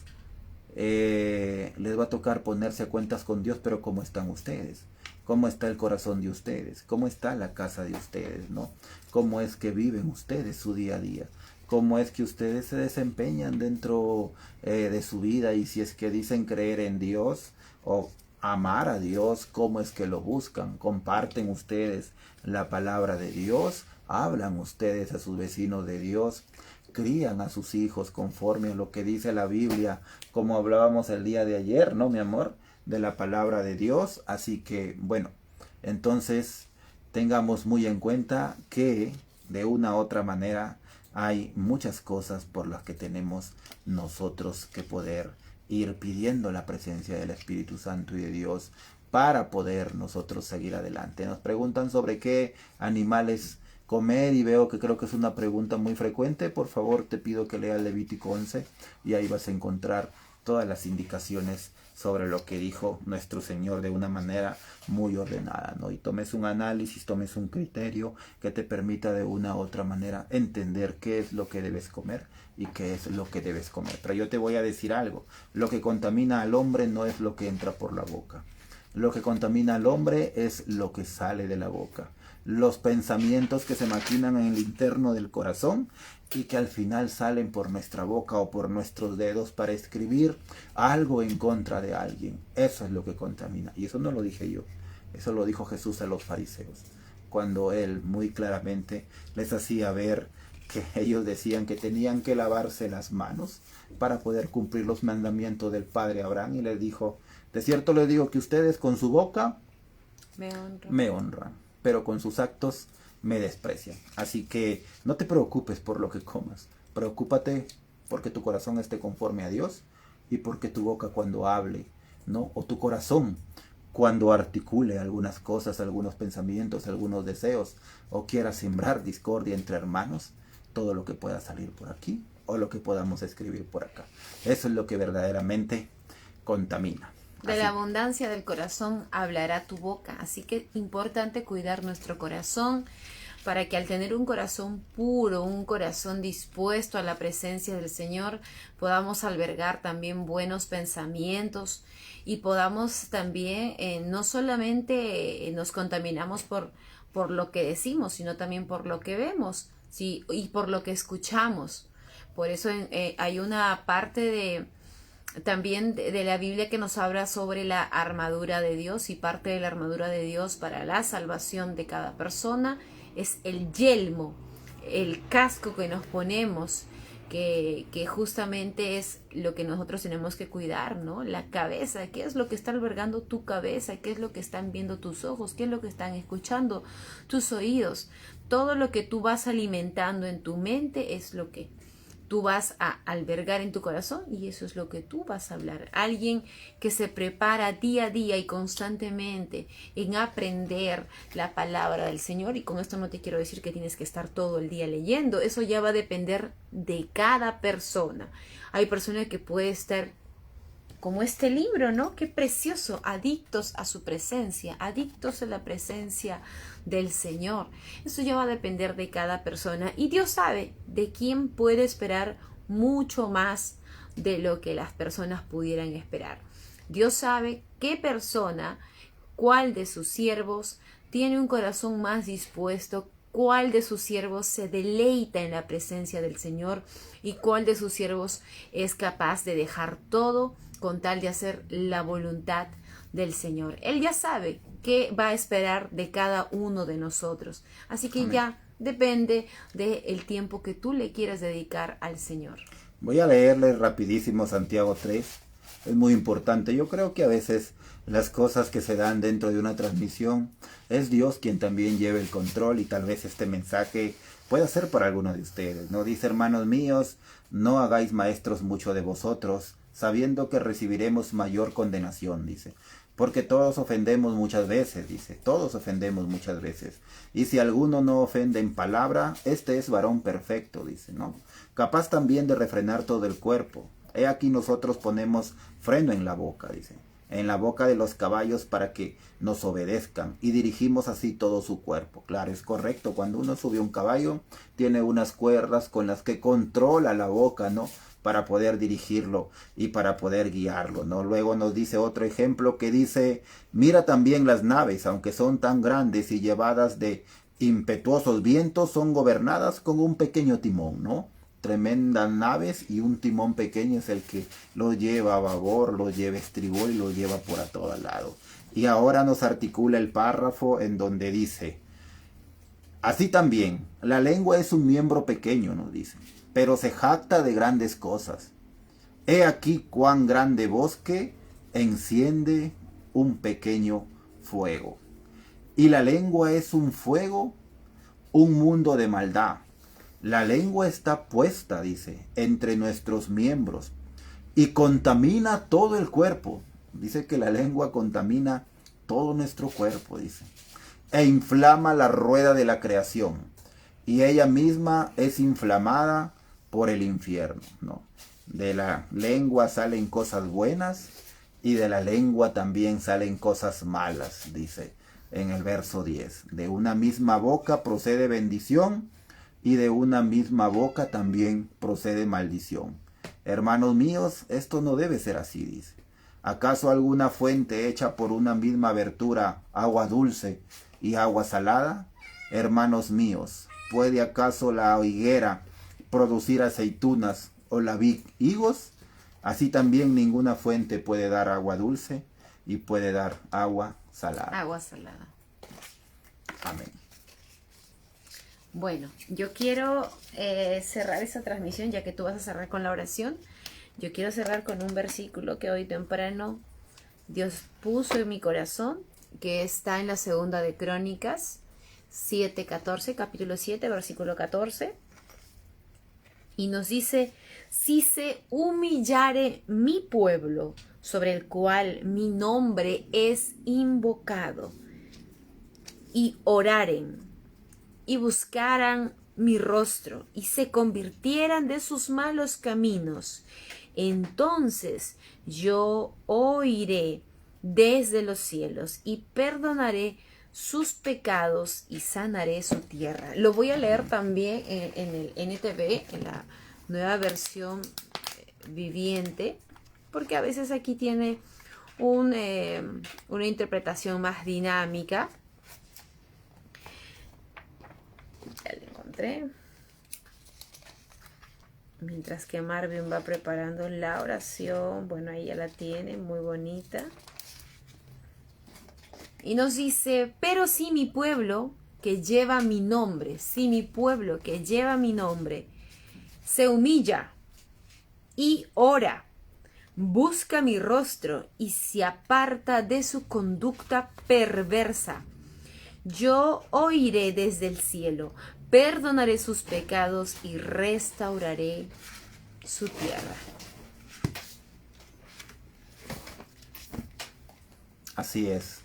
les va a tocar ponerse a cuentas con Dios. Pero ¿cómo están ustedes? ¿Cómo está el corazón de ustedes? ¿Cómo está la casa de ustedes, no? ¿Cómo es que viven ustedes su día a día? ¿Cómo es que ustedes se desempeñan dentro de su vida? Y si es que dicen creer en Dios o amar a Dios, ¿cómo es que lo buscan? ¿Comparten ustedes la palabra de Dios? ¿Hablan ustedes a sus vecinos de Dios? ¿Crían a sus hijos conforme a lo que dice la Biblia, como hablábamos el día de ayer, no, mi amor, de la palabra de Dios? Así que, bueno, entonces tengamos muy en cuenta que de una u otra manera hay muchas cosas por las que tenemos nosotros que poder ir pidiendo la presencia del Espíritu Santo y de Dios para poder nosotros seguir adelante. Nos preguntan sobre qué animales comer, y veo que creo que es una pregunta muy frecuente. Por favor, te pido que leas Levítico 11 y ahí vas a encontrar todas las indicaciones sobre lo que dijo nuestro Señor de una manera muy ordenada, ¿no? Y tomes un análisis, tomes un criterio que te permita de una u otra manera entender qué es lo que debes comer y qué es lo que debes comer. Pero yo te voy a decir algo: lo que contamina al hombre no es lo que entra por la boca. Lo que contamina al hombre es lo que sale de la boca. Los pensamientos que se maquinan en el interno del corazón y que al final salen por nuestra boca o por nuestros dedos para escribir algo en contra de alguien. Eso es lo que contamina. Y eso no lo dije yo. Eso lo dijo Jesús a los fariseos, cuando él muy claramente les hacía ver que ellos decían que tenían que lavarse las manos para poder cumplir los mandamientos del Padre Abraham. Y les dijo, de cierto les digo que ustedes con su boca me honran, pero con sus actos me desprecian. Así que no te preocupes por lo que comas. Preocúpate porque tu corazón esté conforme a Dios, y porque tu boca cuando hable, ¿no?, o tu corazón cuando articule algunas cosas, algunos pensamientos, algunos deseos, o quiera sembrar discordia entre hermanos, todo lo que pueda salir por aquí o lo que podamos escribir por acá, eso es lo que verdaderamente contamina. De la abundancia del corazón hablará tu boca. Así que es importante cuidar nuestro corazón, para que al tener un corazón puro, un corazón dispuesto a la presencia del Señor, podamos albergar también buenos pensamientos, y podamos también, no solamente nos contaminamos por lo que decimos, sino también por lo que vemos, ¿sí?, y por lo que escuchamos. Por eso hay una parte también de la Biblia que nos habla sobre la armadura de Dios, y parte de la armadura de Dios para la salvación de cada persona es el yelmo, el casco que nos ponemos, que justamente es lo que nosotros tenemos que cuidar, ¿no? La cabeza, ¿qué es lo que está albergando tu cabeza? ¿Qué es lo que están viendo tus ojos? ¿Qué es lo que están escuchando tus oídos? Todo lo que tú vas alimentando en tu mente es lo que tú vas a albergar en tu corazón y eso es lo que tú vas a hablar. Alguien que se prepara día a día y constantemente en aprender la palabra del Señor, y con esto no te quiero decir que tienes que estar todo el día leyendo, eso ya va a depender de cada persona. Hay personas que pueden estar como este libro, ¿no? Qué precioso, adictos a su presencia, adictos a la presencia del Señor. Eso ya va a depender de cada persona y Dios sabe de quién puede esperar mucho más de lo que las personas pudieran esperar. Dios sabe qué persona, cuál de sus siervos tiene un corazón más dispuesto, cuál de sus siervos se deleita en la presencia del Señor y cuál de sus siervos es capaz de dejar todo con tal de hacer la voluntad del Señor. Él ya sabe qué va a esperar de cada uno de nosotros. Así que ya depende del tiempo que tú le quieras dedicar al Señor. Voy a leerles rapidísimo Santiago 3. Es muy importante. Yo creo que a veces las cosas que se dan dentro de una transmisión es Dios quien también lleva el control y tal vez este mensaje pueda ser para alguno de ustedes, ¿no? Dice: hermanos míos, no hagáis maestros mucho de vosotros, sabiendo que recibiremos mayor condenación, dice. Porque todos ofendemos muchas veces, dice. Todos ofendemos muchas veces. Y si alguno no ofende en palabra, este es varón perfecto, dice, ¿no? Capaz también de refrenar todo el cuerpo. He aquí nosotros ponemos freno en la boca, dice. En la boca de los caballos para que nos obedezcan. Y dirigimos así todo su cuerpo. Claro, es correcto. Cuando uno sube un caballo, tiene unas cuerdas con las que controla la boca, ¿no? Para poder dirigirlo y para poder guiarlo, ¿no? Luego nos dice otro ejemplo que dice: mira también las naves, aunque son tan grandes y llevadas de impetuosos vientos, son gobernadas con un pequeño timón, ¿no? Tremendas naves y un timón pequeño es el que lo lleva a babor, lo lleva a estribor y lo lleva por a todos lados. Y ahora nos articula el párrafo en donde dice: así también, la lengua es un miembro pequeño, nos dice, pero se jacta de grandes cosas. He aquí cuán grande bosque enciende un pequeño fuego. Y la lengua es un fuego, un mundo de maldad. La lengua está puesta, dice, entre nuestros miembros y contamina todo el cuerpo. Dice que la lengua contamina todo nuestro cuerpo, dice. E inflama la rueda de la creación. Y ella misma es inflamada por el infierno, ¿no? De la lengua salen cosas buenas y de la lengua también salen cosas malas, dice en el verso 10. De una misma boca procede bendición y de una misma boca también procede maldición. Hermanos míos, esto no debe ser así, dice. ¿Acaso alguna fuente hecha por una misma abertura, agua dulce y agua salada? Hermanos míos, ¿puede acaso la higuera producir aceitunas o la vid higos? Así también ninguna fuente puede dar agua dulce y puede dar agua salada. Agua salada. Amén. Bueno, yo quiero cerrar esta transmisión, ya que tú vas a cerrar con la oración. Yo quiero cerrar con un versículo que hoy temprano Dios puso en mi corazón, que está en la segunda de Crónicas 7:14, capítulo 7, versículo 14. Y nos dice: si se humillare mi pueblo, sobre el cual mi nombre es invocado, y oraren, y buscaran mi rostro, y se convirtieran de sus malos caminos, entonces yo oiré desde los cielos, y perdonaré sus pecados, y sanaré su tierra. Lo voy a leer también en el NTV, en la nueva versión viviente, porque a veces aquí tiene una interpretación más dinámica. Ya lo encontré. Mientras que Marvin va preparando la oración, bueno, ahí ya la tiene, muy bonita. Y nos dice: pero si mi pueblo que lleva mi nombre, si mi pueblo que lleva mi nombre se humilla y ora, busca mi rostro y se aparta de su conducta perversa, yo oiré desde el cielo, perdonaré sus pecados y restauraré su tierra. Así es.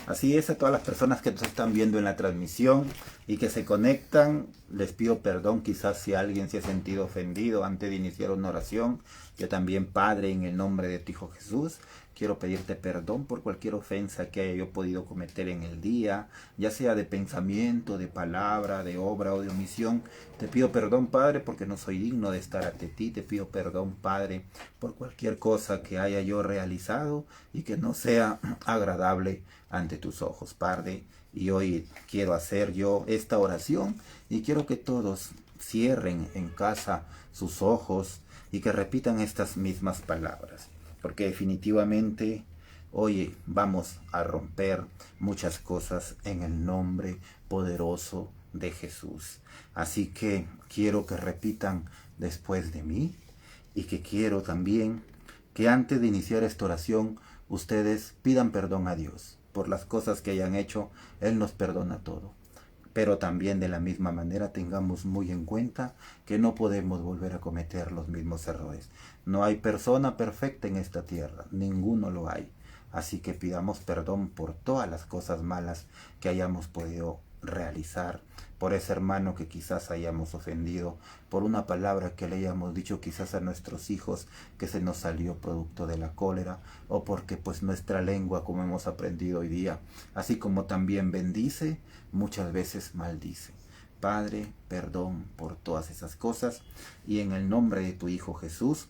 Así es, a todas las personas que nos están viendo en la transmisión y que se conectan, les pido perdón quizás si alguien se ha sentido ofendido antes de iniciar una oración. Yo también, Padre, en el nombre de tu Hijo Jesús, quiero pedirte perdón por cualquier ofensa que haya yo podido cometer en el día, ya sea de pensamiento, de palabra, de obra o de omisión. Te pido perdón, Padre, porque no soy digno de estar ante ti. Te pido perdón, Padre, por cualquier cosa que haya yo realizado y que no sea agradable ante tus ojos, Padre. Y hoy quiero hacer yo esta oración y quiero que todos cierren en casa sus ojos y que repitan estas mismas palabras, porque definitivamente hoy vamos a romper muchas cosas en el nombre poderoso de Jesús. Así que quiero que repitan después de mí y que quiero también que antes de iniciar esta oración ustedes pidan perdón a Dios por las cosas que hayan hecho. Él nos perdona todo. Pero también de la misma manera tengamos muy en cuenta que no podemos volver a cometer los mismos errores. No hay persona perfecta en esta tierra, ninguno lo hay. Así que pidamos perdón por todas las cosas malas que hayamos podido realizar, por ese hermano que quizás hayamos ofendido, por una palabra que le hayamos dicho quizás a nuestros hijos que se nos salió producto de la cólera, o porque pues nuestra lengua, como hemos aprendido hoy día, así como también bendice, muchas veces maldice. Padre, perdón por todas esas cosas, y en el nombre de tu Hijo Jesús,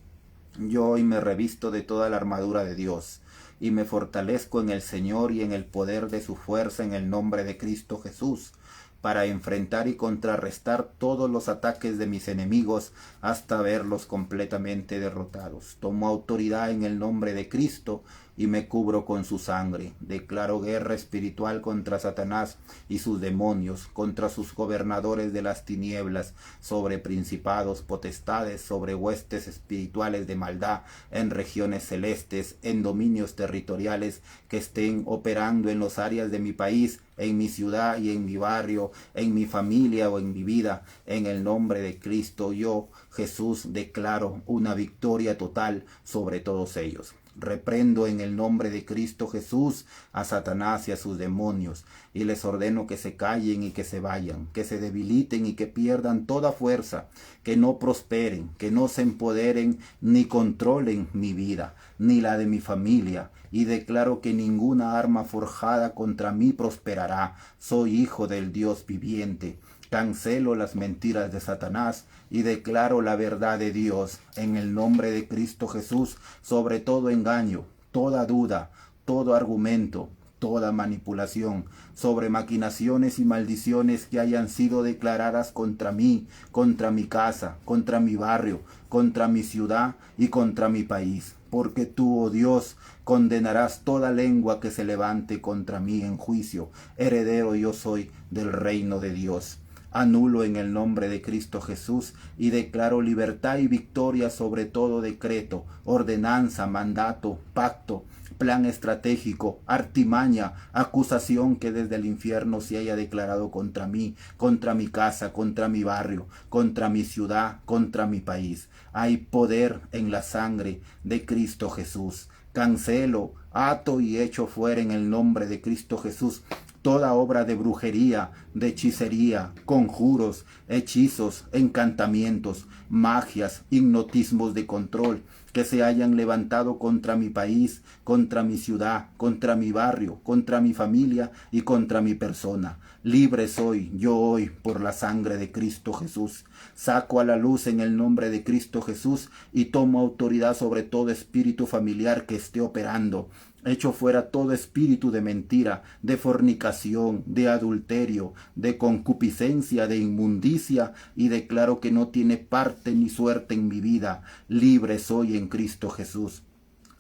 yo hoy me revisto de toda la armadura de Dios y me fortalezco en el Señor y en el poder de su fuerza en el nombre de Cristo Jesús, para enfrentar y contrarrestar todos los ataques de mis enemigos hasta verlos completamente derrotados. Tomo autoridad en el nombre de Cristo y me cubro con su sangre. Declaro guerra espiritual contra Satanás y sus demonios, contra sus gobernadores de las tinieblas, sobre principados, potestades, sobre huestes espirituales de maldad en regiones celestes, en dominios territoriales que estén operando en los áreas de mi país, en mi ciudad y en mi barrio, en mi familia o en mi vida. En el nombre de Cristo, yo, Jesús, declaro una victoria total sobre todos ellos. Reprendo en el nombre de Cristo Jesús a Satanás y a sus demonios, y les ordeno que se callen y que se vayan, que se debiliten y que pierdan toda fuerza, que no prosperen, que no se empoderen ni controlen mi vida, ni la de mi familia, y declaro que ninguna arma forjada contra mí prosperará. Soy hijo del Dios viviente. Cancelo las mentiras de Satanás y declaro la verdad de Dios en el nombre de Cristo Jesús sobre todo engaño, toda duda, todo argumento, toda manipulación, sobre maquinaciones y maldiciones que hayan sido declaradas contra mí, contra mi casa, contra mi barrio, contra mi ciudad y contra mi país. Porque tú, oh Dios, condenarás toda lengua que se levante contra mí en juicio. Heredero yo soy del reino de Dios. Anulo en el nombre de Cristo Jesús y declaro libertad y victoria sobre todo decreto, ordenanza, mandato, pacto, plan estratégico, artimaña, acusación que desde el infierno se haya declarado contra mí, contra mi casa, contra mi barrio, contra mi ciudad, contra mi país. Hay poder en la sangre de Cristo Jesús. Cancelo, ato y echo fuera en el nombre de Cristo Jesús toda obra de brujería, de hechicería, conjuros, hechizos, encantamientos, magias, hipnotismos de control que se hayan levantado contra mi país, contra mi ciudad, contra mi barrio, contra mi familia y contra mi persona. Libre soy yo hoy por la sangre de Cristo Jesús. Saco a la luz en el nombre de Cristo Jesús y tomo autoridad sobre todo espíritu familiar que esté operando. Echo fuera todo espíritu de mentira, de fornicación, de adulterio, de concupiscencia, de inmundicia, y declaro que no tiene parte ni suerte en mi vida. Libre soy en Cristo Jesús.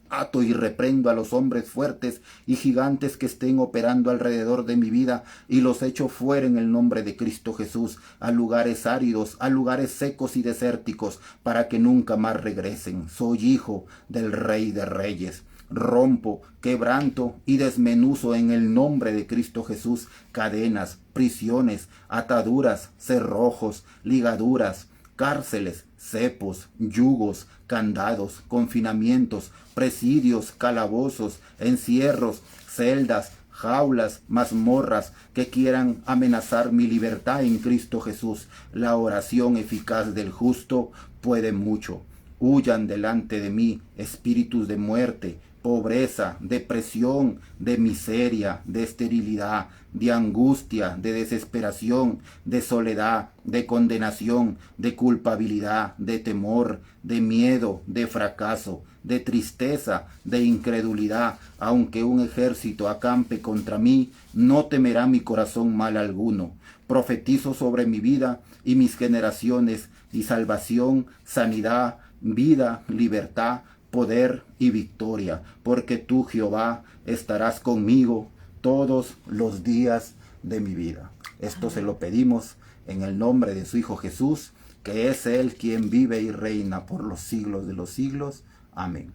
Ato y reprendo a los hombres fuertes y gigantes que estén operando alrededor de mi vida y los echo fuera en el nombre de Cristo Jesús a lugares áridos, a lugares secos y desérticos, para que nunca más regresen. Soy hijo del Rey de Reyes. Rompo, quebranto y desmenuzo en el nombre de Cristo Jesús cadenas, prisiones, ataduras, cerrojos, ligaduras, cárceles, cepos, yugos, candados, confinamientos, presidios, calabozos, encierros, celdas, jaulas, mazmorras que quieran amenazar mi libertad en Cristo Jesús. La oración eficaz del justo puede mucho. Huyan delante de mí espíritus de muerte, pobreza, depresión, de miseria, de esterilidad, de angustia, de desesperación, de soledad, de condenación, de culpabilidad, de temor, de miedo, de fracaso, de tristeza, de incredulidad. Aunque un ejército acampe contra mí, no temerá mi corazón mal alguno. Profetizo sobre mi vida y mis generaciones, y salvación, sanidad, vida, libertad, poder y victoria, porque tú, Jehová, estarás conmigo todos los días de mi vida. Esto se lo pedimos en el nombre de su Hijo Jesús, que es Él quien vive y reina por los siglos de los siglos. Amén.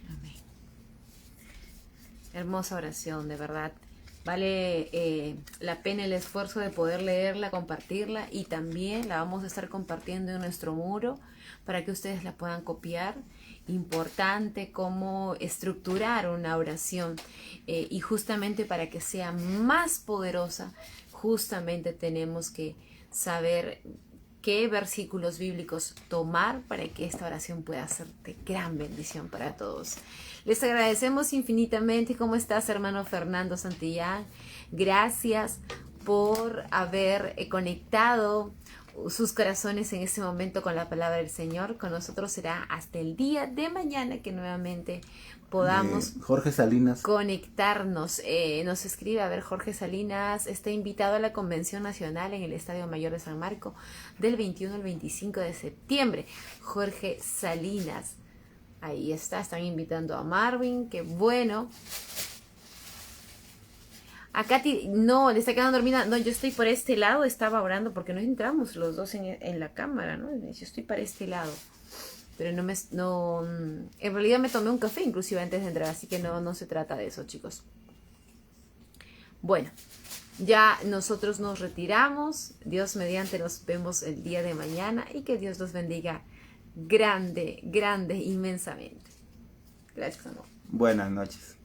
Amén. Hermosa oración, de verdad. Vale la pena el esfuerzo de poder leerla, compartirla, y también la vamos a estar compartiendo en nuestro muro para que ustedes la puedan copiar. Importante cómo estructurar una oración y justamente para que sea más poderosa, justamente tenemos que saber qué versículos bíblicos tomar para que esta oración pueda ser de gran bendición para todos. Les agradecemos infinitamente. ¿Cómo estás, hermano Fernando Santillán? Gracias por haber conectado sus corazones en este momento con la palabra del Señor. Con nosotros será hasta el día de mañana que nuevamente podamos Jorge Salinas conectarnos. Nos escribe, a ver, Jorge Salinas está invitado a la Convención Nacional en el Estadio Mayor de San Marco del 21 al 25 de septiembre. Jorge Salinas, ahí está, están invitando a Marvin, qué bueno. A Katy, no, le está quedando dormida. No, yo estoy por este lado, estaba orando porque no entramos los dos en la cámara, ¿no? Yo estoy para este lado. Pero en realidad me tomé un café inclusive antes de entrar, así que no se trata de eso, chicos. Bueno, ya nosotros nos retiramos. Dios mediante nos vemos el día de mañana y que Dios los bendiga grande, inmensamente. Gracias, amor. Buenas noches.